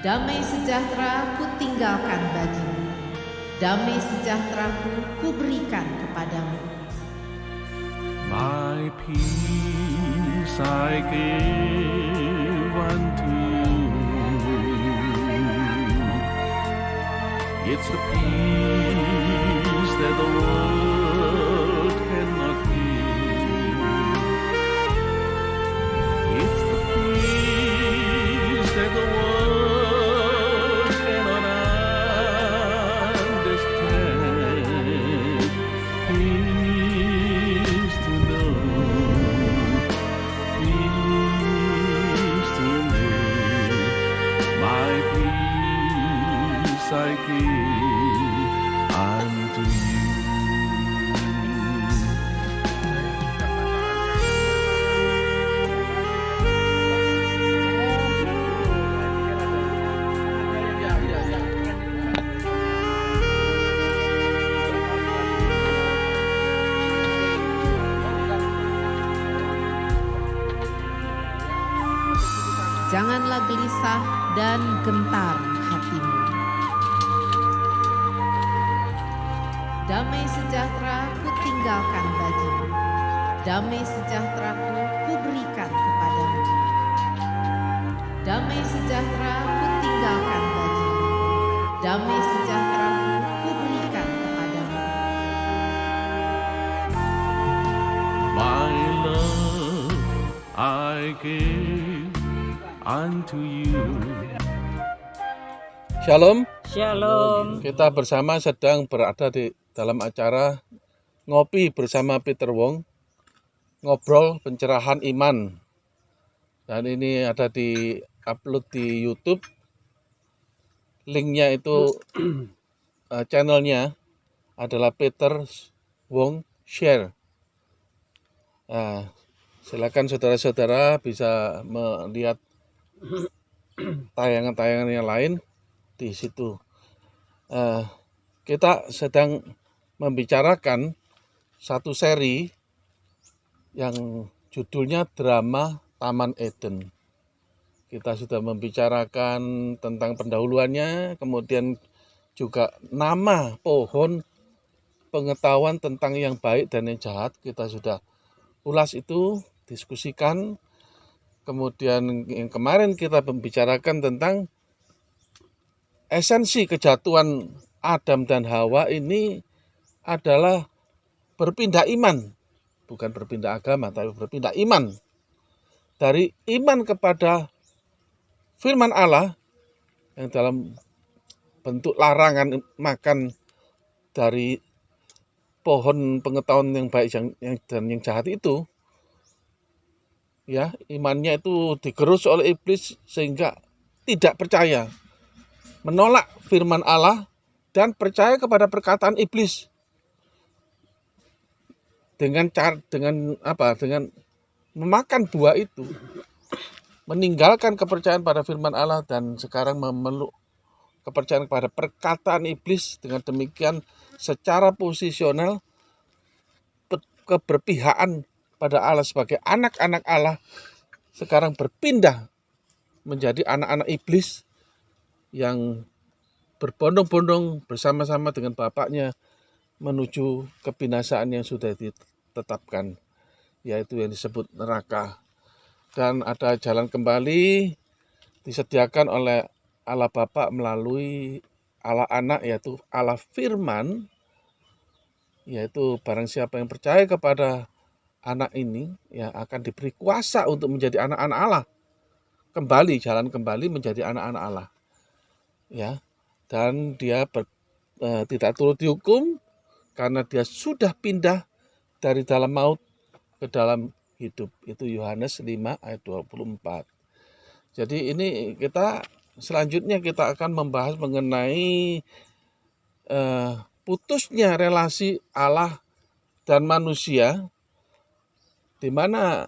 Damai sejahtera ku tinggalkan bagimu, damai sejahteraku ku berikan kepadamu. My peace I give unto you. It's the peace that the world cannot give. It's the peace that the world cannot understand. Peace to know, peace to live. My peace I give unto you. Janganlah gelisah dan gentar hatimu. Damai sejahtera ku tinggalkan bagimu, damai sejahteraku ku berikan kepadamu. Damai sejahtera ku tinggalkan bagimu, damai sejahteraku ku berikan kepadamu. My love I give unto you. Shalom, Shalom. kita bersama sedang berada di dalam acara ngopi bersama Peter Wong, ngobrol pencerahan iman. Dan ini ada di upload di YouTube. Linknya itu channelnya adalah Peter Wong Share. Nah, silakan saudara-saudara bisa melihat tayangan-tayangan yang lain di situ. Kita sedang membicarakan satu seri yang judulnya Drama Taman Eden. Kita sudah membicarakan tentang pendahuluannya, kemudian juga nama pohon, pengetahuan tentang yang baik dan yang jahat. Kita sudah ulas itu, diskusikan. Kemudian yang kemarin kita membicarakan tentang esensi kejatuhan Adam dan Hawa ini adalah berpindah iman. Bukan berpindah agama, tapi berpindah iman. Dari iman kepada firman Allah yang dalam bentuk larangan makan dari pohon pengetahuan yang baik dan yang jahat itu, ya, imannya itu digerus oleh iblis sehingga tidak percaya, menolak firman Allah dan percaya kepada perkataan iblis. Dengan memakan buah itu, meninggalkan kepercayaan pada firman Allah dan sekarang memeluk kepercayaan kepada perkataan iblis. Dengan demikian secara posisional keberpihakan pada Allah sebagai anak-anak Allah sekarang berpindah menjadi anak-anak iblis yang berbondong-bondong bersama-sama dengan bapaknya menuju kebinasaan yang sudah ditetapkan, yaitu yang disebut neraka. Dan ada jalan kembali disediakan oleh Allah Bapa melalui Allah Anak, yaitu Allah Firman, yaitu barang siapa yang percaya kepada anak ini, ya akan diberi kuasa untuk menjadi anak-anak Allah. Jalan kembali menjadi anak-anak Allah. Ya, dan dia tidak turut dihukum karena dia sudah pindah dari dalam maut ke dalam hidup. Itu Yohanes 5 ayat 24. Jadi ini selanjutnya kita akan membahas mengenai putusnya relasi Allah dan manusia, di mana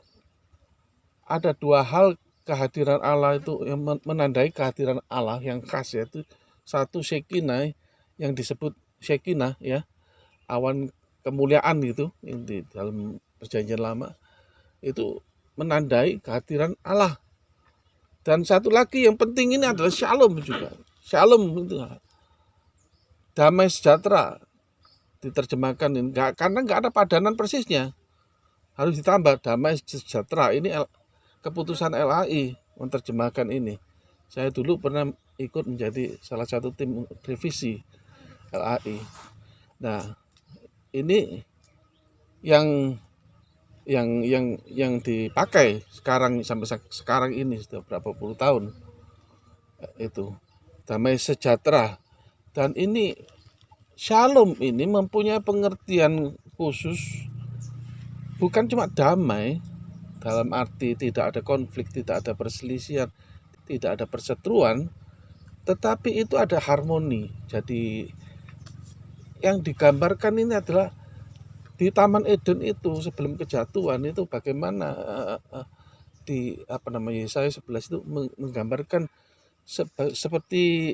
ada dua hal kehadiran Allah itu yang menandai kehadiran Allah yang khas, yaitu satu Shekinah, yang disebut Shekinah, ya, awan kemuliaan gitu yang di dalam perjanjian lama itu menandai kehadiran Allah. Dan satu lagi yang penting ini adalah shalom juga. Shalom itu damai sejahtera diterjemahkan ini. Karena nggak ada padanan persisnya. Harus ditambah damai sejahtera. Ini keputusan LAI menerjemahkan ini. Saya dulu pernah ikut menjadi salah satu tim revisi LAI. Nah, ini yang dipakai sekarang sampai sekarang ini sudah berapa puluh tahun itu damai sejahtera. Dan ini shalom ini mempunyai pengertian khusus, bukan cuma damai dalam arti tidak ada konflik, tidak ada perselisihan, tidak ada perseteruan, tetapi itu ada harmoni. Jadi yang digambarkan ini adalah di Taman Eden itu sebelum kejatuhan itu bagaimana di Yesaya 11 itu menggambarkan seperti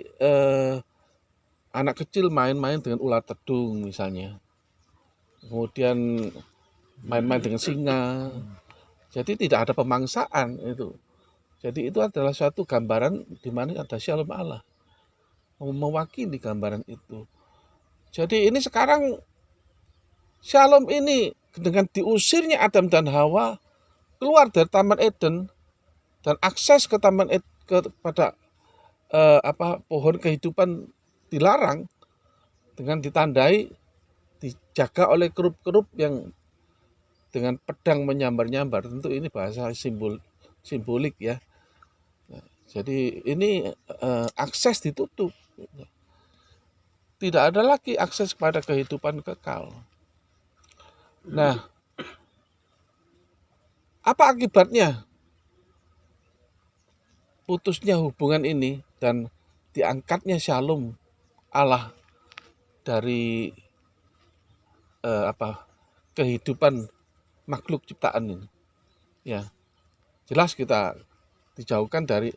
anak kecil main-main dengan ular tedung misalnya. Kemudian main-main dengan singa. Jadi tidak ada pemangsaan itu. Jadi itu adalah suatu gambaran di mana ada shalom Allah. Mewakili gambaran itu. Jadi ini sekarang shalom ini dengan diusirnya Adam dan Hawa keluar dari Taman Eden dan akses ke Taman Eden kepada pohon kehidupan dilarang dengan ditandai dijaga oleh kerup-kerup yang dengan pedang menyambar-nyambar. Tentu ini bahasa simbolik ya. Nah, jadi ini akses ditutup. Tidak ada lagi akses kepada kehidupan kekal. Nah, apa akibatnya putusnya hubungan ini dan diangkatnya shalom Allah dari kehidupan makhluk ciptaan ini? Ya, jelas kita dijauhkan dari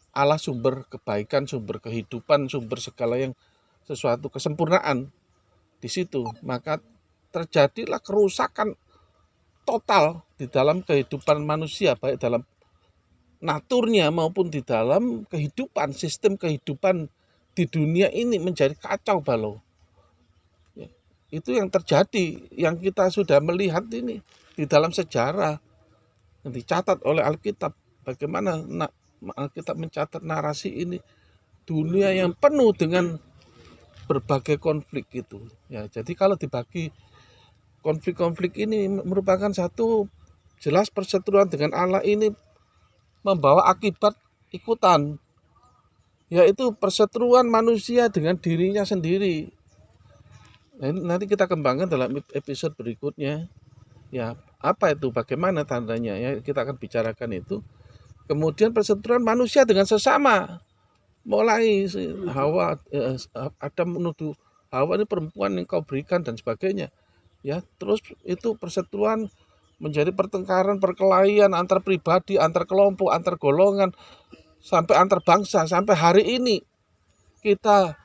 Allah sumber kebaikan, sumber kehidupan, sumber segala yang sesuatu kesempurnaan di situ, maka terjadilah kerusakan total di dalam kehidupan manusia, baik dalam naturnya maupun di dalam kehidupan, sistem kehidupan di dunia ini menjadi kacau balau. Ya, itu yang terjadi, yang kita sudah melihat ini di dalam sejarah yang dicatat oleh Alkitab. Bagaimana Alkitab mencatat narasi ini, dunia yang penuh dengan berbagai konflik itu. Ya, jadi kalau dibagi konflik-konflik ini merupakan satu jelas perseteruan dengan Allah ini membawa akibat ikutan, yaitu perseteruan manusia dengan dirinya sendiri. Nah, nanti kita kembangkan dalam episode berikutnya. Ya, apa itu? Bagaimana tandanya? Ya, kita akan bicarakan itu. Kemudian perseteruan manusia dengan sesama. Mulai Hawa, Adam menuduh Hawa, ini perempuan yang kau berikan dan sebagainya. Ya, terus itu perseteruan menjadi pertengkaran, perkelahian antar pribadi, antar kelompok, antar golongan, sampai antar bangsa. Sampai hari ini kita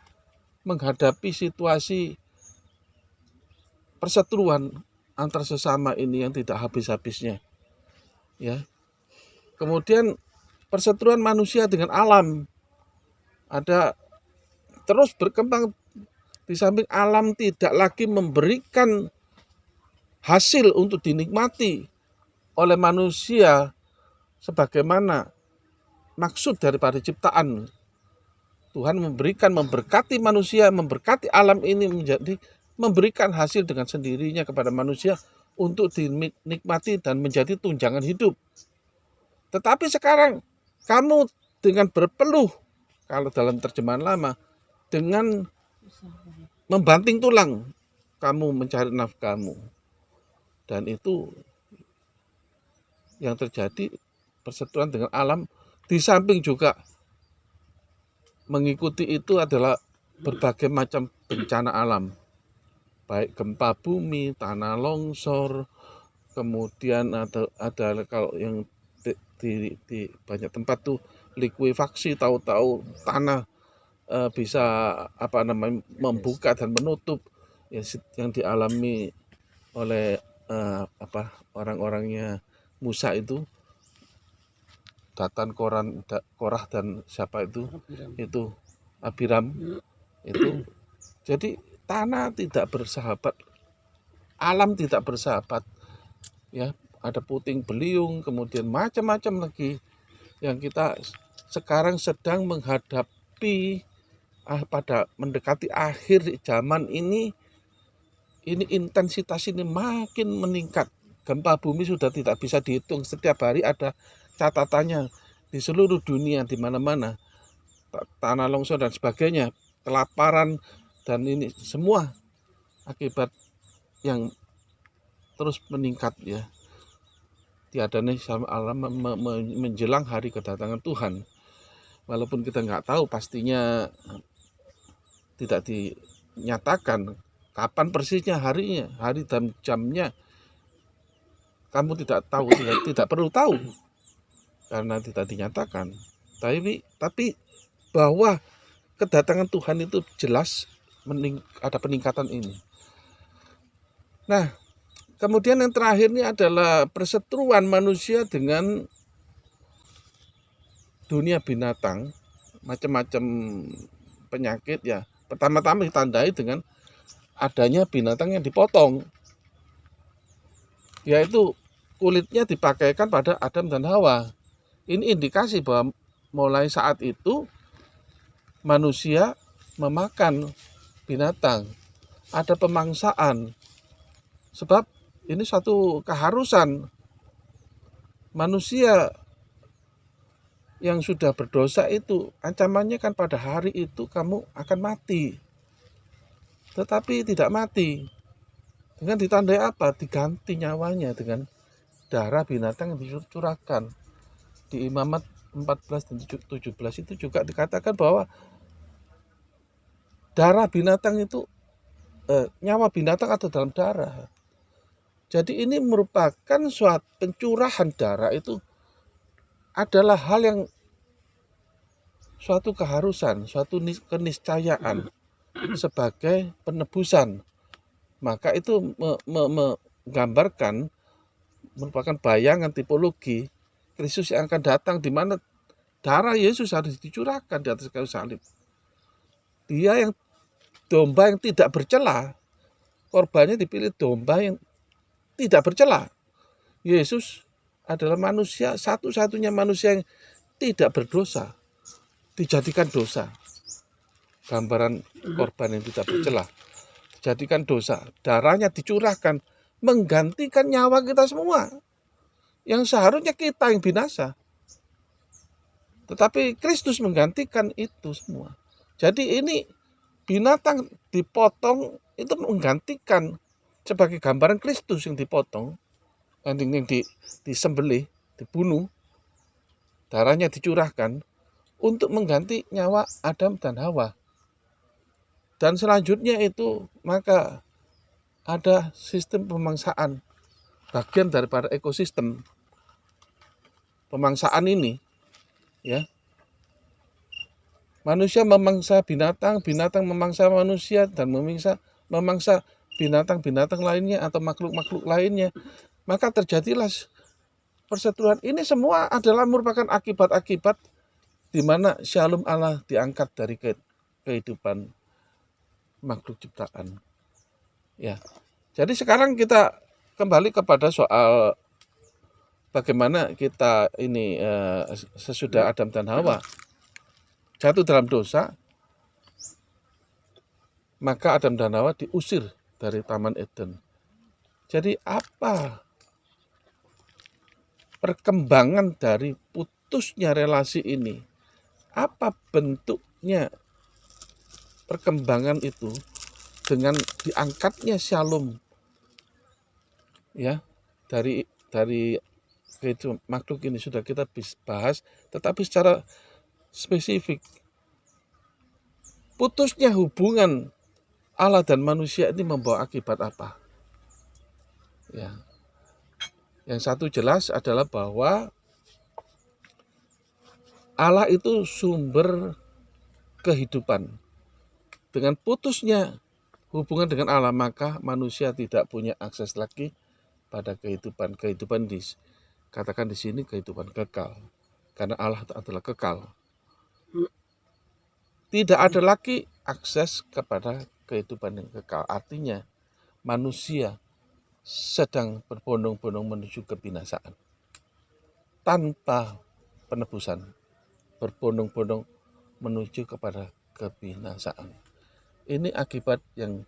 menghadapi situasi perseteruan antar sesama ini yang tidak habis-habisnya. Ya. Kemudian perseteruan manusia dengan alam ada terus berkembang. Di samping alam tidak lagi memberikan hasil untuk dinikmati oleh manusia sebagaimana maksud daripada ciptaan. Tuhan memberkati manusia, memberkati alam ini menjadi memberikan hasil dengan sendirinya kepada manusia untuk dinikmati dan menjadi tunjangan hidup. Tetapi sekarang kamu dengan berpeluh, kalau dalam terjemahan lama, dengan membanting tulang, kamu mencari nafkahmu. Dan itu yang terjadi, perseteruan dengan alam. Di samping juga mengikuti itu adalah berbagai macam bencana alam, baik gempa bumi, tanah longsor, kemudian ada kalau yang di banyak tempat tuh likuifaksi, tahu-tahu tanah bisa membuka dan menutup, ya, yang dialami oleh orang-orangnya Musa itu. Datan, Korah dan siapa itu Abiram itu. Jadi tanah tidak bersahabat, alam tidak bersahabat, ya. Ada puting beliung, kemudian macam-macam lagi yang kita sekarang sedang menghadapi pada mendekati akhir zaman ini intensitas ini makin meningkat. Gempa bumi sudah tidak bisa dihitung, setiap hari ada catatannya di seluruh dunia, di mana-mana, tanah longsor dan sebagainya, kelaparan, dan ini semua akibat yang terus meningkat, ya. Tiadanya sama alam menjelang hari kedatangan Tuhan. Walaupun kita nggak tahu pastinya, tidak dinyatakan kapan persisnya harinya, hari dan jamnya. Kamu tidak tahu, tidak perlu tahu karena tidak dinyatakan. Tapi bahwa kedatangan Tuhan itu jelas ada peningkatan ini. Nah, kemudian yang terakhir ini adalah perseteruan manusia dengan dunia binatang, macam-macam penyakit, ya. Pertama-tama ditandai dengan adanya binatang yang dipotong, yaitu kulitnya dipakaikan pada Adam dan Hawa. Ini indikasi bahwa mulai saat itu manusia memakan binatang, ada pemangsaan. Sebab ini satu keharusan manusia yang sudah berdosa itu, ancamannya kan pada hari itu kamu akan mati. Tetapi tidak mati. Dengan ditandai apa? Diganti nyawanya dengan darah binatang yang dicurahkan. Di Imamat 14 dan 17 itu juga dikatakan bahwa darah binatang itu, nyawa binatang ada dalam darah. Jadi ini merupakan suatu pencurahan darah, itu adalah hal yang suatu keharusan, suatu keniscayaan sebagai penebusan. Maka itu menggambarkan, merupakan bayangan tipologi Kristus yang akan datang, di mana darah Yesus harus dicurahkan di atas kayu salib. Dia yang domba yang tidak bercela, korbannya dipilih domba yang tidak bercela. Yesus adalah manusia, satu-satunya manusia yang tidak berdosa, dijadikan dosa. Gambaran korban yang tidak bercela, dijadikan dosa. Darahnya dicurahkan, menggantikan nyawa kita semua, yang seharusnya kita yang binasa. Tetapi Kristus menggantikan itu semua. Jadi ini binatang dipotong itu menggantikan, sebagai gambaran Kristus yang dipotong, yang disembelih, dibunuh, darahnya dicurahkan untuk mengganti nyawa Adam dan Hawa. Dan selanjutnya itu maka ada sistem pemangsaan, bagian daripada ekosistem pemangsaan ini, ya. Manusia memangsa binatang, binatang memangsa manusia, dan memangsa binatang-binatang lainnya atau makhluk-makhluk lainnya. Maka terjadilah perseteruan. Ini semua adalah merupakan akibat-akibat di mana Shalom Allah diangkat dari kehidupan makhluk ciptaan. Ya. Jadi sekarang kita kembali kepada soal bagaimana kita ini sesudah Adam dan Hawa jatuh dalam dosa, maka Adam dan Hawa diusir dari Taman Eden. Jadi apa perkembangan dari putusnya relasi ini? Apa bentuknya perkembangan itu dengan diangkatnya Shalom, ya, dari itu makhluk ini sudah kita bahas, tetapi secara spesifik putusnya hubungan Allah dan manusia ini membawa akibat apa? Ya. Yang satu jelas adalah bahwa Allah itu sumber kehidupan. Dengan putusnya hubungan dengan Allah, maka manusia tidak punya akses lagi pada kehidupan. Katakan di sini kehidupan kekal, Karena Allah adalah kekal. Tidak ada lagi akses kepada kehidupan yang kekal. Artinya manusia sedang berbondong-bondong menuju kebinasaan. Tanpa penebusan. Berbondong-bondong menuju kepada kebinasaan. Ini akibat yang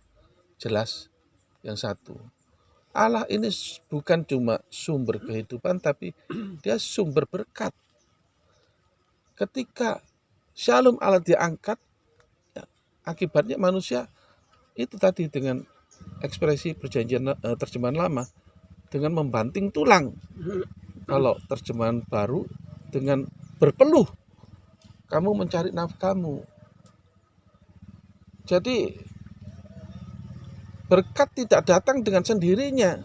jelas yang satu. Allah ini bukan cuma sumber kehidupan, tapi dia sumber berkat. Ketika Shalom Allah diangkat, ya, akibatnya manusia itu tadi dengan ekspresi perjanjian terjemahan lama dengan membanting tulang. Kalau terjemahan baru dengan berpeluh, kamu mencari nafkahmu. Jadi berkat tidak datang dengan sendirinya,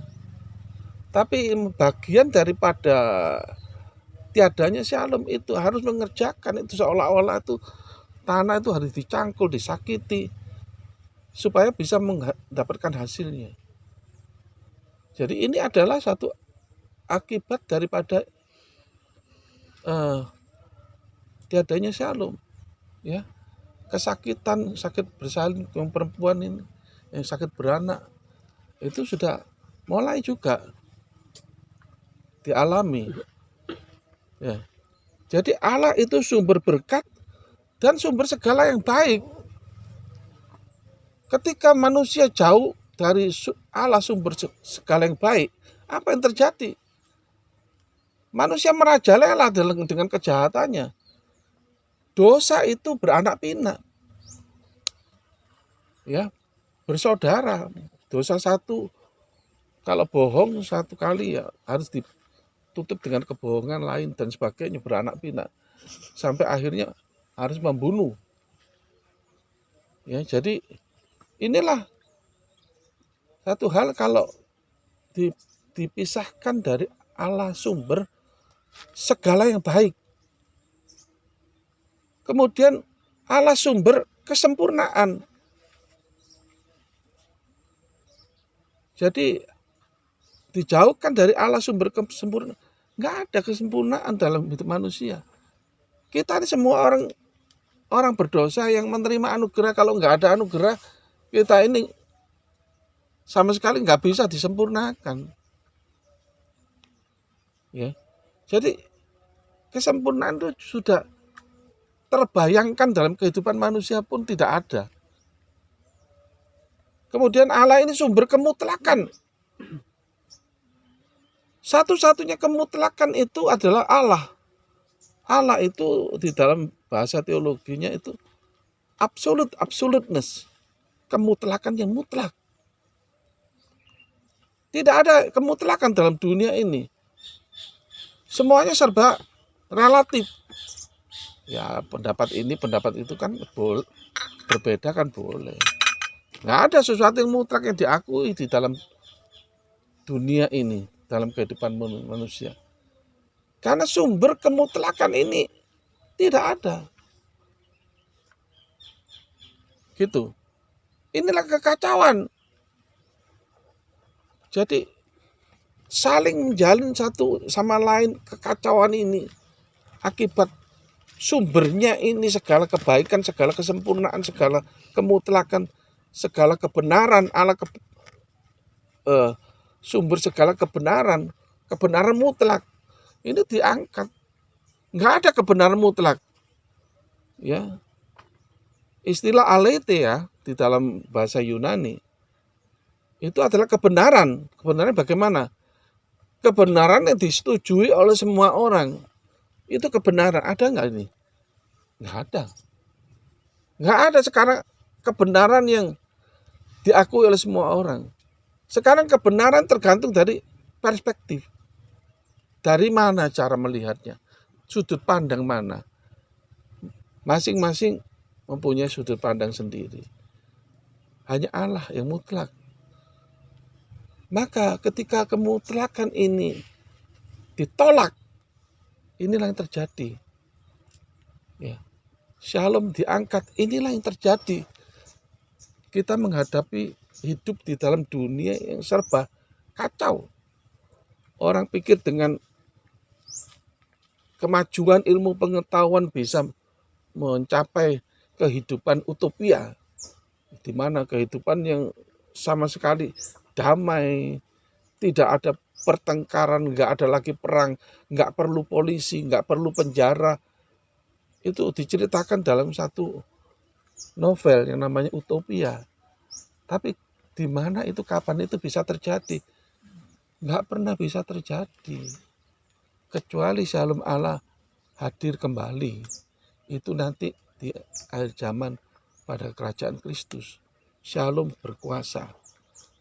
tapi bagian daripada tiadanya Shalom itu harus mengerjakan itu, seolah-olah itu tanah itu harus dicangkul, disakiti supaya bisa mendapatkan hasilnya. Jadi ini adalah satu akibat daripada tiadanya Shalom, ya. Kesakitan, sakit bersalin yang perempuan ini, yang sakit beranak, itu sudah mulai juga dialami. Ya. Jadi Allah itu sumber berkat dan sumber segala yang baik. Ketika manusia jauh dari Allah sumber segala yang baik, apa yang terjadi? Manusia merajalela dengan kejahatannya. Dosa itu beranak pinak. Ya, bersaudara. Dosa satu, kalau bohong satu kali ya harus ditutup dengan kebohongan lain dan sebagainya, beranak pinak. Sampai akhirnya harus membunuh. Ya, jadi inilah satu hal kalau dipisahkan dari Allah sumber segala yang baik. Kemudian Allah sumber kesempurnaan. Jadi dijauhkan dari Allah sumber kesempurnaan. Nggak ada kesempurnaan dalam hidup manusia. Kita ini semua orang berdosa yang menerima anugerah. Kalau nggak ada anugerah, kita ini sama sekali nggak bisa disempurnakan. Ya, jadi kesempurnaan itu sudah terbayangkan dalam kehidupan manusia pun tidak ada. Kemudian Allah ini sumber kemutlakan. Satu-satunya kemutlakan itu adalah Allah. Allah itu di dalam bahasa teologinya itu absoluteness. Kemutlakan yang mutlak. Tidak ada kemutlakan dalam dunia ini. Semuanya serba relatif. Ya, pendapat ini, pendapat itu kan berbeda kan boleh. Nggak ada sesuatu yang mutlak yang diakui di dalam dunia ini, dalam kehidupan manusia. Karena sumber kemutlakan ini tidak ada. Gitu. Inilah kekacauan. Jadi saling menjalin satu sama lain kekacauan ini akibat sumbernya ini segala kebaikan, segala kesempurnaan, segala kemutlakan, segala kebenaran, Allah sumber segala kebenaran, kebenaran mutlak. Ini diangkat. Nggak ada kebenaran mutlak. Ya. Istilah aletheia di dalam bahasa Yunani itu adalah kebenaran. Kebenaran bagaimana? Kebenaran yang disetujui oleh semua orang. Itu kebenaran. Ada nggak ini? Nggak ada. Nggak ada sekarang kebenaran yang diakui oleh semua orang. Sekarang kebenaran tergantung dari perspektif. Dari mana cara melihatnya? Sudut pandang mana? Masing-masing mempunyai sudut pandang sendiri. Hanya Allah yang mutlak. Maka ketika kemutlakan ini ditolak, inilah yang terjadi. Ya. Shalom diangkat, inilah yang terjadi. Kita menghadapi hidup di dalam dunia yang serba kacau. Orang pikir dengan kemajuan ilmu pengetahuan bisa mencapai kehidupan utopia, di mana kehidupan yang sama sekali damai, tidak ada pertengkaran, nggak ada lagi perang, nggak perlu polisi, nggak perlu penjara. Itu diceritakan dalam satu novel yang namanya Utopia. Tapi di mana itu, kapan itu bisa terjadi? Nggak pernah bisa terjadi. Kecuali Shalom Allah hadir kembali. Itu nanti di akhir zaman pada kerajaan Kristus. Shalom berkuasa.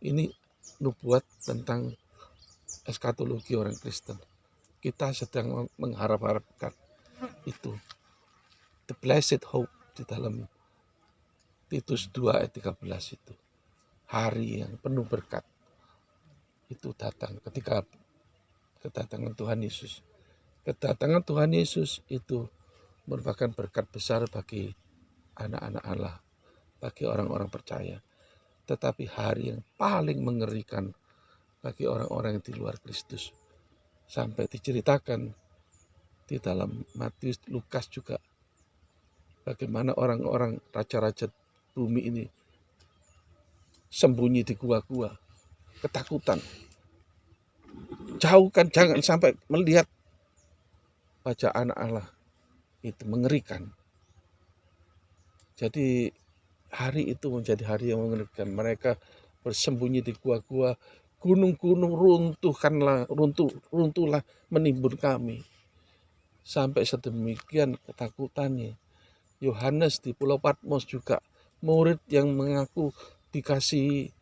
Ini nubuat tentang eskatologi orang Kristen. Kita sedang mengharap-harapkan itu. The blessed hope di dalam Titus 2 ayat 13 itu. Hari yang penuh berkat itu datang ketika kedatangan Tuhan Yesus. Kedatangan Tuhan Yesus itu merupakan berkat besar bagi anak-anak Allah, bagi orang-orang percaya. Tetapi hari yang paling mengerikan bagi orang-orang yang di luar Kristus. Sampai diceritakan di dalam Matius, Lukas juga, bagaimana orang-orang raja-raja bumi ini sembunyi di gua-gua, ketakutan. Jauhkan, jangan sampai melihat wajah anak Allah. Itu mengerikan. Jadi hari itu menjadi hari yang mengerikan. Mereka bersembunyi di gua-gua, gunung-gunung runtuhlah menimbun kami. Sampai sedemikian ketakutannya. Yohanes di Pulau Patmos juga, murid yang mengaku dikasihi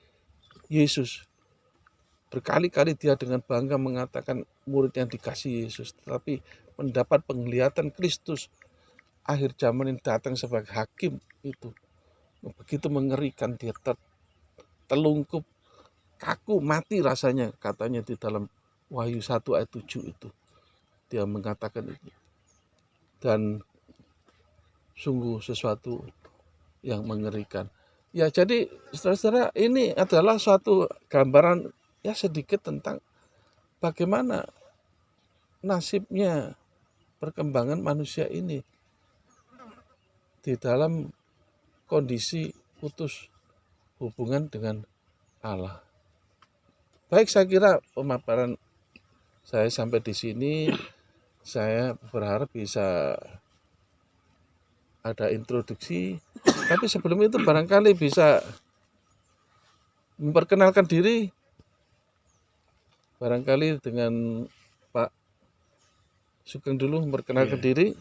Yesus. Berkali-kali dia dengan bangga mengatakan murid yang dikasihi Yesus. Tetapi mendapat penglihatan Kristus akhir zaman yang datang sebagai hakim itu. Begitu mengerikan, dia tertelungkup, kaku, mati rasanya, katanya di dalam Wahyu 1 ayat 7 itu. Dia mengatakan itu. Dan sungguh sesuatu yang mengerikan. Ya, jadi saudara-saudara, ini adalah suatu gambaran ya sedikit tentang bagaimana nasibnya perkembangan manusia ini di dalam kondisi putus hubungan dengan Allah. Baik, saya kira pemaparan saya sampai di sini. Saya berharap bisa ada introduksi, tapi sebelum itu barangkali bisa memperkenalkan diri, barangkali dengan Pak Sugeng dulu memperkenalkan diri.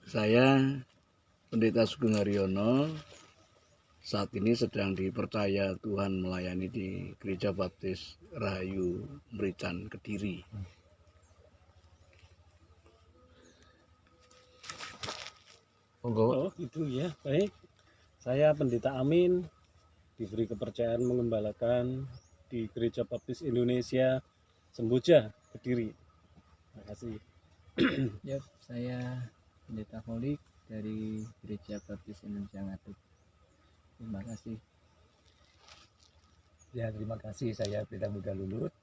Saya Pendeta Sugeng Haryono, saat ini sedang dipercaya Tuhan melayani di Gereja Baptis Rahayu Merican, Kediri. Monggo. Oh itu ya, baik. Saya Pendeta Amin, diberi kepercayaan mengembalakan di Gereja Baptis Indonesia Semboja, Kediri. Terima kasih. Yap, saya Pendeta Holik dari Gereja Baptis Indonesia Ngatuk. Terima kasih. Ya, terima kasih. Saya Pendeta Muda Lulut.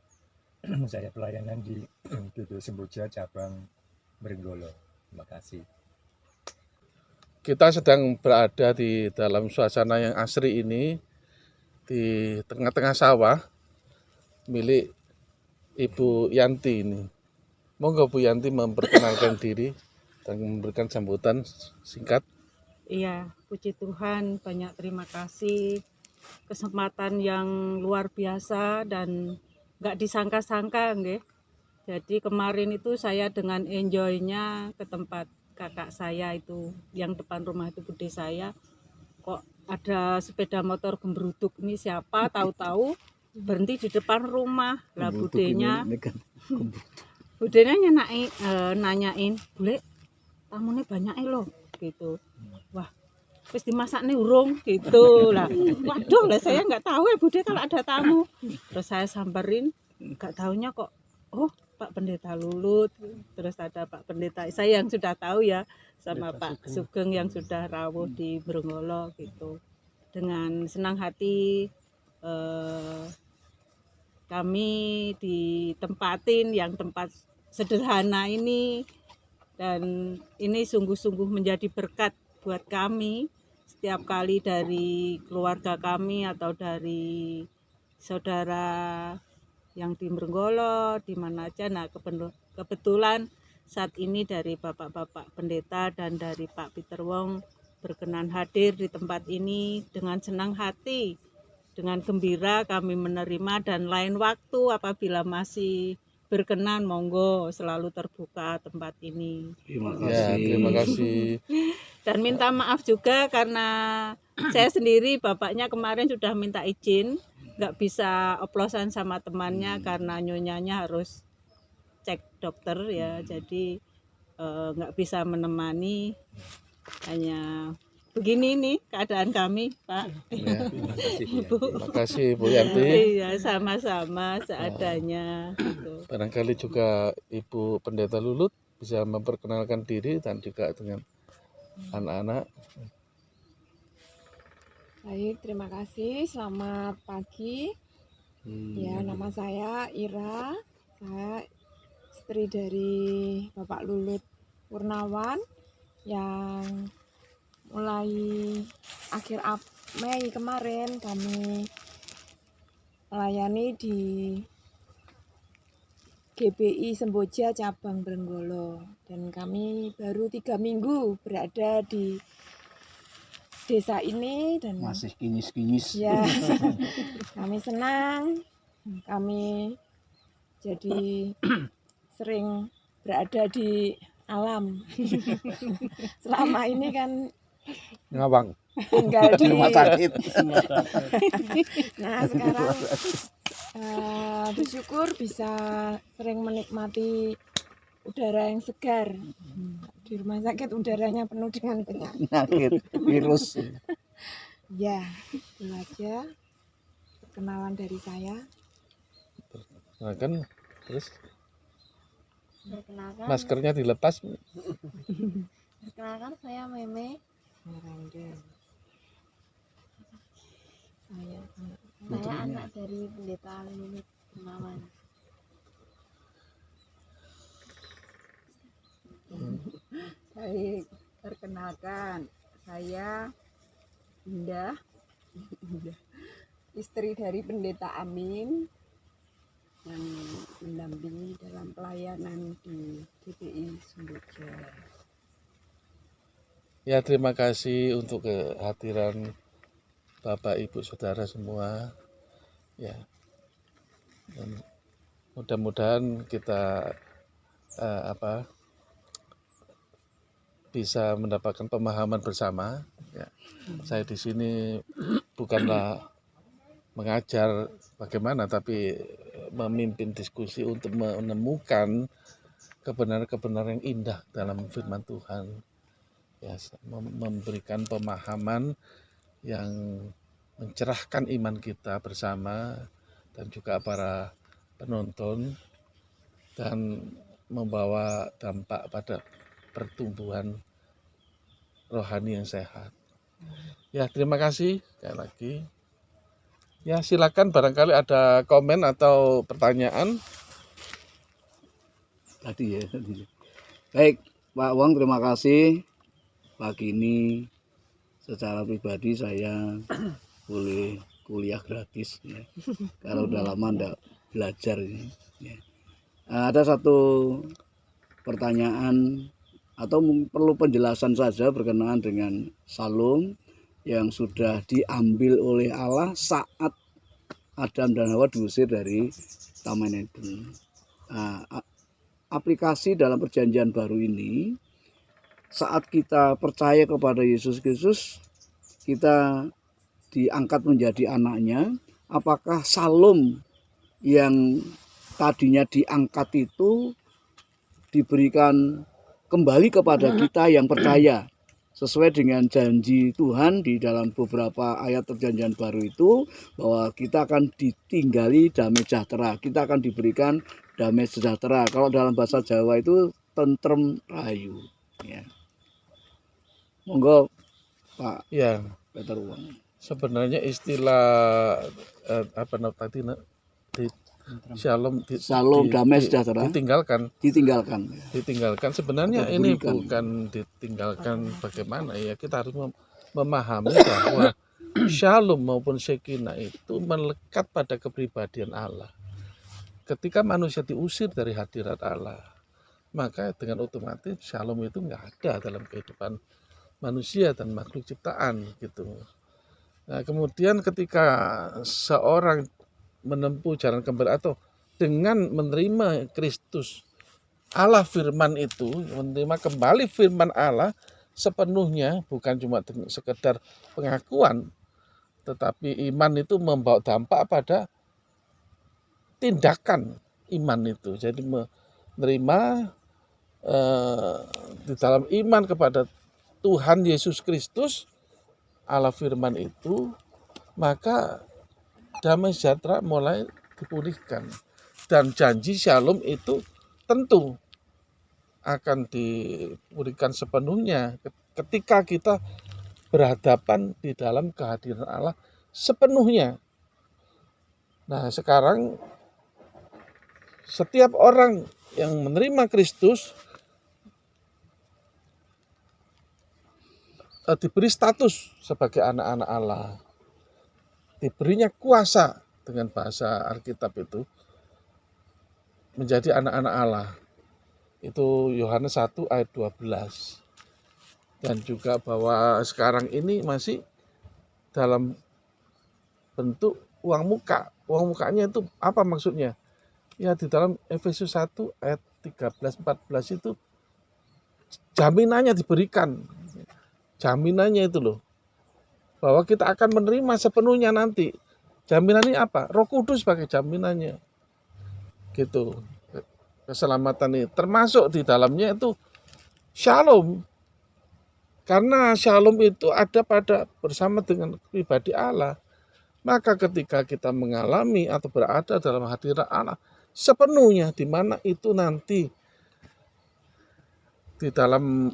Saya pelayanan di Dodo Semboja cabang Merenggolo. Terima kasih. Kita sedang berada di dalam suasana yang asri ini, di tengah-tengah sawah milik Ibu Yanti ini. Monggo Bu Yanti memperkenalkan diri dan memberikan sambutan singkat. Iya, puji Tuhan, banyak terima kasih. Kesempatan yang luar biasa dan nggak disangka-sangka, nggih. Jadi kemarin itu saya dengan enjoy-nya ke tempat kakak saya itu, yang depan rumah itu bude saya. Kok ada sepeda motor gembruduk, ini siapa, tahu-tahu berhenti di depan rumah. Lah budenya nanyain, "Bule, tamunya banyak loh," gitu. Wah, wis dimasakne urung gitu lah. Waduh, lah saya nggak tahu ya bude kalau ada tamu. Terus saya samperin, nggak tahunya kok, oh Pak Pendeta Lulut, terus ada Pak Pendeta, saya yang sudah tahu ya, sama Pak Sugeng yang sudah rawuh di Merenggolo gitu. Dengan senang hati kami ditempatin yang tempat sederhana ini, dan ini sungguh-sungguh menjadi berkat buat kami setiap kali dari keluarga kami atau dari saudara yang di Merenggolo, di mana aja. Nah, kebetulan saat ini dari Bapak-Bapak Pendeta dan dari Pak Peter Wong berkenan hadir di tempat ini. Dengan senang hati, dengan gembira kami menerima, dan lain waktu apabila masih berkenan, monggo selalu terbuka tempat ini. Terima Ya, kasih. terima kasih. Dan minta maaf juga karena saya sendiri, bapaknya kemarin sudah minta izin, nggak bisa oplosan sama temannya karena nyonyanya harus cek dokter ya, jadi nggak bisa menemani. Hanya begini nih keadaan kami, Pak. Ya, Ibu. terima kasih Bu Yanti. Iya, sama-sama seadanya. Gitu. Barangkali juga Ibu Pendeta Lulut bisa memperkenalkan diri dan juga dengan anak-anak. Baik, terima kasih. Selamat pagi. Ya, nama saya Ira. Saya istri dari Bapak Lulut Purnawan yang mulai akhir Mei kemarin kami melayani di GBI Semboja cabang Merenggolo, dan kami baru 3 minggu berada di desa ini dan Masih kinyis-kinyis. ya kami senang, kami jadi sering berada di alam. Selama ini kan Ngawang. tinggal di Rumah sakit. Nah, sekarang bersyukur bisa sering menikmati udara yang segar. Di rumah sakit udaranya penuh dengan Penyakit, virus. Ya, itu aja perkenalan dari saya. Nah kan, terus Perkenalkan, maskernya dilepas. perkenalkan saya Meme. Miranda. Saya anak dari Pendeta Lulut Purnawan. Baik, perkenalkan, saya Indah, istri dari Pendeta Amin yang mendampingi dalam pelayanan di GBI Semboja. Ya, terima kasih untuk kehadiran Bapak Ibu Saudara semua. Ya. Dan mudah-mudahan kita bisa mendapatkan pemahaman bersama. Ya. Saya di sini bukanlah mengajar bagaimana, tapi memimpin diskusi untuk menemukan kebenaran-kebenaran yang indah dalam firman Tuhan. Ya, memberikan pemahaman yang mencerahkan iman kita bersama dan juga para penonton, dan membawa dampak pada pertumbuhan rohani yang sehat. Ya, terima kasih sekali lagi. Ya, silakan barangkali ada komen atau pertanyaan. Tadi ya. Baik, Pak Wong, terima kasih. Pagi ini secara pribadi saya boleh kuliah gratis ya. Karena udah lama enggak belajar ini. Ya. Ada satu pertanyaan atau perlu penjelasan saja berkenaan dengan Salum yang sudah diambil oleh Allah saat Adam dan Hawa diusir dari Taman Eden. Aplikasi dalam perjanjian baru ini, saat kita percaya kepada Yesus Kristus, kita diangkat menjadi anaknya. Apakah Salum yang tadinya diangkat itu diberikan kembali kepada kita yang percaya sesuai dengan janji Tuhan di dalam beberapa ayat perjanjian baru itu, bahwa kita akan ditinggali damai sejahtera, kita akan diberikan damai sejahtera. Kalau dalam bahasa Jawa itu tentrem rahayu ya. Monggo Pak Ya, Peter Wong. sebenarnya istilah Shalom, Shalom, damai sejahtera. ditinggalkan. Sebenarnya Atau ini diberikan. bukan ditinggalkan bagaimana ya, kita harus memahami bahwa Shalom maupun Shekinah itu melekat pada kepribadian Allah. Ketika manusia diusir dari hadirat Allah, maka dengan otomatis Shalom itu nggak ada dalam kehidupan manusia dan makhluk ciptaan gitu. Nah, kemudian ketika seorang menempuh jalan kembali atau dengan menerima Kristus Allah firman itu, menerima kembali firman Allah sepenuhnya, bukan cuma sekedar pengakuan, tetapi iman itu membawa dampak pada tindakan iman itu. Jadi menerima di dalam iman kepada Tuhan Yesus Kristus, Allah firman itu, maka damai sejahtera mulai dipulihkan. Dan janji Shalom itu tentu akan dipulihkan sepenuhnya ketika kita berhadapan di dalam kehadiran Allah sepenuhnya. Nah, sekarang setiap orang yang menerima Kristus diberi status sebagai anak-anak Allah. Diberinya kuasa, dengan bahasa Alkitab itu, menjadi anak-anak Allah. Itu Yohanes 1 ayat 12. Dan juga bahwa sekarang ini masih dalam bentuk uang muka. Uang mukanya itu apa maksudnya? Ya, di dalam Efesus 1 ayat 13-14 itu jaminannya diberikan. Jaminannya itu loh, bahwa kita akan menerima sepenuhnya nanti. Jaminannya apa? Roh Kudus sebagai jaminannya. Gitu. Keselamatan ini termasuk di dalamnya itu Shalom. Karena Shalom itu ada pada bersama dengan pribadi Allah. Maka ketika kita mengalami atau berada dalam hadirat Allah sepenuhnya, di mana itu nanti di dalam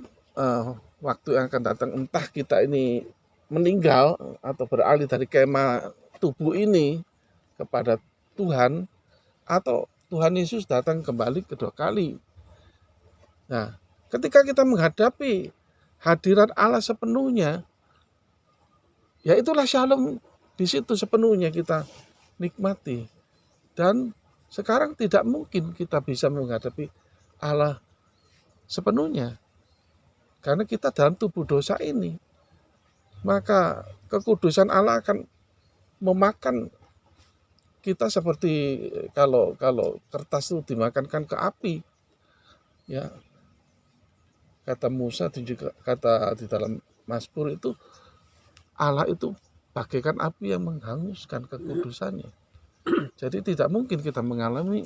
waktu yang akan datang, entah kita ini meninggal atau beralih dari kemah tubuh ini kepada Tuhan, atau Tuhan Yesus datang kembali kedua kali. Nah, ketika kita menghadapi hadirat Allah sepenuhnya, ya itulah Shalom, di situ sepenuhnya kita nikmati. Dan sekarang tidak mungkin kita bisa menghadapi Allah sepenuhnya, karena kita dalam tubuh dosa ini. Maka kekudusan Allah akan memakan kita seperti kalau kertas itu dimakankan ke api. Ya. Kata Musa dan juga kata di dalam Mazmur itu, Allah itu bagaikan api yang menghanguskan kekudusannya. Jadi tidak mungkin kita mengalami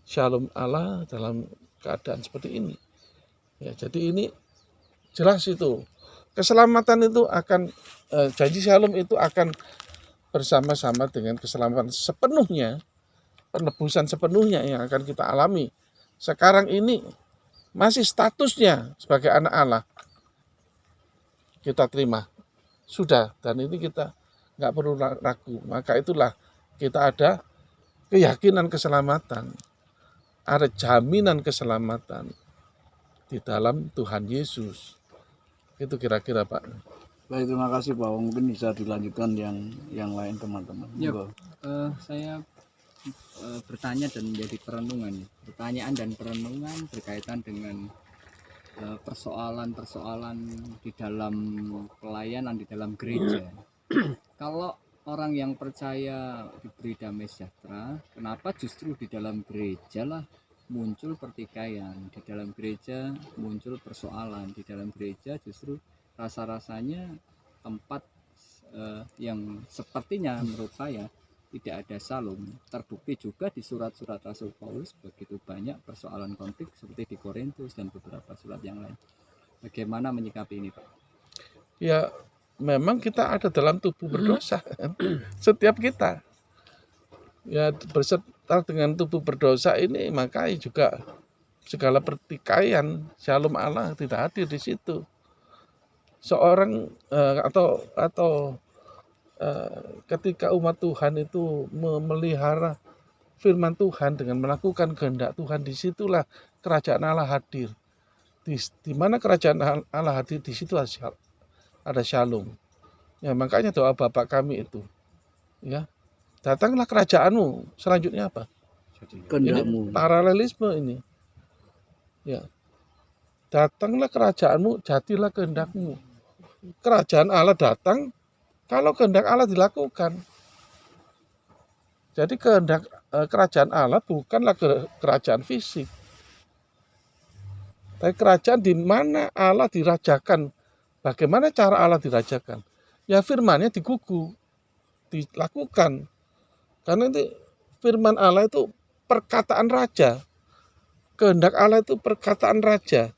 Shalom Allah dalam keadaan seperti ini. Ya, jadi ini jelas itu. Keselamatan itu akan, janji Shalom itu akan bersama-sama dengan keselamatan sepenuhnya, penebusan sepenuhnya yang akan kita alami. Sekarang ini masih statusnya sebagai anak Allah. Kita terima. Sudah, dan ini kita nggak perlu ragu. Maka itulah kita ada keyakinan keselamatan. Ada jaminan keselamatan di dalam Tuhan Yesus. Itu kira-kira, Pak. Baik, terima kasih Pak. Mungkin bisa dilanjutkan yang lain teman-teman. Ya, saya bertanya dan menjadi perenungan. Pertanyaan dan perenungan berkaitan dengan persoalan-persoalan di dalam pelayanan di dalam gereja. Kalau orang yang percaya diberi damai sejahtera, kenapa justru di dalam gereja lah muncul pertikaian, di dalam gereja muncul persoalan, di dalam gereja justru rasa-rasanya tempat yang sepertinya menurut saya tidak ada Shalom. Terbukti juga di surat-surat Rasul Paulus begitu banyak persoalan konflik seperti di Korintus dan beberapa surat yang lain. Bagaimana menyikapi ini, Pak? Ya, memang kita ada dalam tubuh berdosa. Setiap kita. Ya, berserta dengan tubuh berdosa ini, maka juga segala pertikaian Shalom Allah tidak hadir di situ. Seorang ketika umat Tuhan itu memelihara firman Tuhan, dengan melakukan kehendak Tuhan, disitulah kerajaan Allah hadir. Di mana kerajaan Allah hadir, di situ ada shalom. Ya, makanya doa Bapak kami itu, ya, datanglah kerajaanmu. Selanjutnya apa? Kehendakmu. Ini paralelisme ini. Ya. Datanglah kerajaanmu, jadilah kehendakmu. Kerajaan Allah datang kalau kehendak Allah dilakukan. Jadi kehendak kerajaan Allah bukanlah kerajaan fisik. Tapi kerajaan di mana Allah dirajakan. Bagaimana cara Allah dirajakan? Ya firman-Nya digugu, dilakukan. Karena itu firman Allah itu perkataan raja. Kehendak Allah itu perkataan raja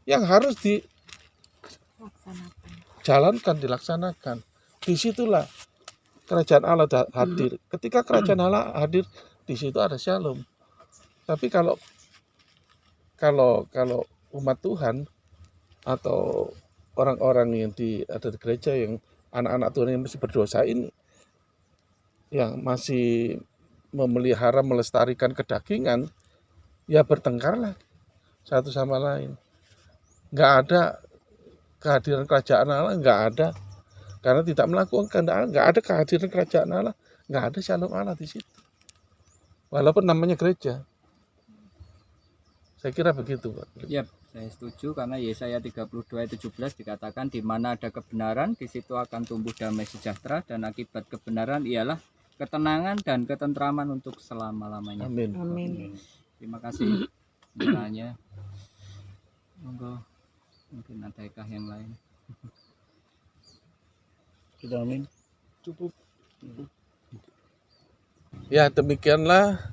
yang harus dijalankan, dilaksanakan. Disitulah kerajaan Allah hadir. Ketika kerajaan Allah hadir, di situ ada shalom. Tapi kalau umat Tuhan atau orang-orang yang ada di gereja, yang anak-anak Tuhan yang masih berdosa ini, yang masih memelihara, melestarikan kedagingan, ya bertengkarlah satu sama lain. Nggak ada kehadiran kerajaan Allah, nggak ada. Karena tidak melakukan kehendak Allah, nggak ada kehadiran kerajaan Allah, nggak ada shalom Allah di situ. Walaupun namanya gereja. Saya kira begitu, Pak. Yap, saya setuju karena Yesaya 32:17 dikatakan di mana ada kebenaran, di situ akan tumbuh damai sejahtera, dan akibat kebenaran ialah ketenangan dan ketentraman untuk selama-lamanya. Amin. Amin. Terima kasih doanya. Monggo, mungkin adakah yang lain? Kita amin. Cukup. Ya, demikianlah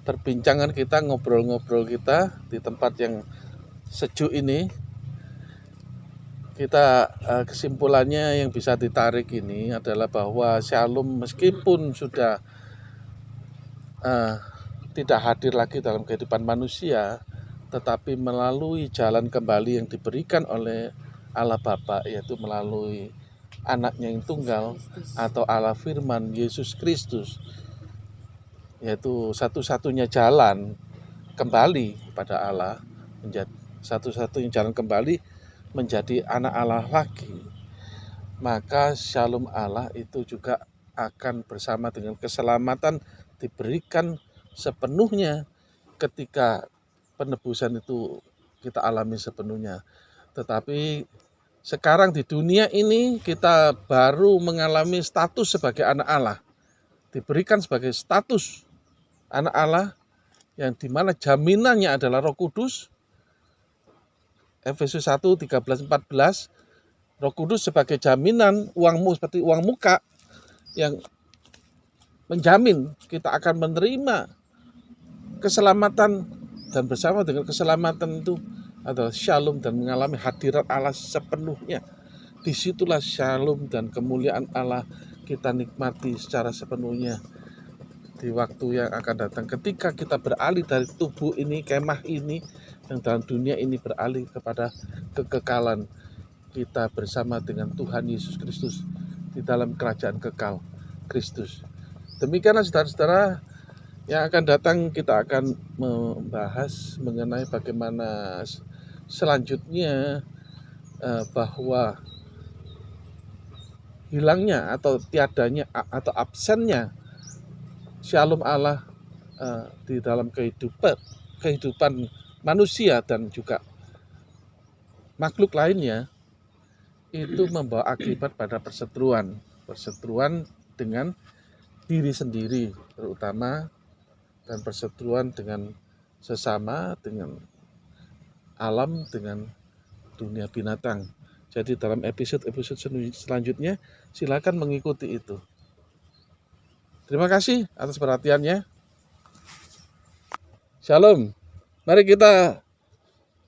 perbincangan kita, ngobrol-ngobrol kita di tempat yang sejuk ini. Kita kesimpulannya yang bisa ditarik ini adalah bahwa shalom meskipun sudah tidak hadir lagi dalam kehidupan manusia, tetapi melalui jalan kembali yang diberikan oleh Allah Bapa, yaitu melalui anaknya yang tunggal atau Allah firman Yesus Kristus, yaitu satu-satunya jalan kembali kepada Allah, menjadi satu-satunya jalan kembali menjadi anak Allah lagi. Maka shalom Allah itu juga akan bersama dengan keselamatan diberikan sepenuhnya ketika penebusan itu kita alami sepenuhnya. Tetapi sekarang di dunia ini kita baru mengalami status sebagai anak Allah. Diberikan sebagai status anak Allah yang dimana jaminannya adalah Roh Kudus. Efesus 1:13-14, Roh Kudus sebagai jaminan uangmu seperti uang muka yang menjamin kita akan menerima keselamatan, dan bersama dengan keselamatan itu adalah shalom dan mengalami hadirat Allah sepenuhnya. Disitulah shalom dan kemuliaan Allah kita nikmati secara sepenuhnya di waktu yang akan datang. Ketika kita beralih dari tubuh ini, kemah ini, yang dalam dunia ini beralih kepada kekekalan, kita bersama dengan Tuhan Yesus Kristus di dalam kerajaan kekal Kristus. Demikianlah saudara-saudara, yang akan datang kita akan membahas mengenai bagaimana selanjutnya bahwa hilangnya atau tiadanya atau absennya shalom Allah di dalam kehidupan manusia dan juga makhluk lainnya, itu membawa akibat pada perseteruan dengan diri sendiri terutama, dan perseteruan dengan sesama, dengan alam, dengan dunia binatang. Jadi dalam episode selanjutnya silakan mengikuti itu. Terima kasih atas perhatiannya. Shalom. Mari kita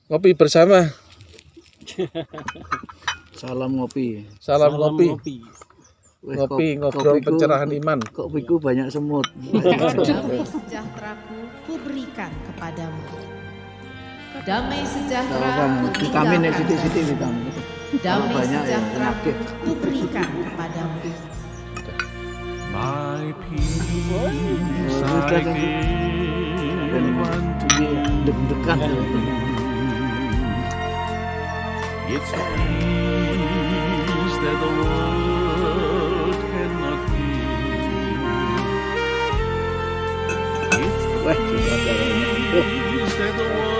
ngopi bersama. Salam ngopi. Salam ngopi. Ngobrol pencerahan iman. Kopiku banyak semut. Damai sejahteraku kuberikan kepadamu. Damai sejahtera Vitamin ya, kutinggalkan. sidik-sidik vitamin. Damai Banyak ya, sejahtera penyakit. kuberikan kepadamu. My peace I give unto you. Deg-degan. It's a peace that the world cannot give. It's the Wah, sudah peace that the world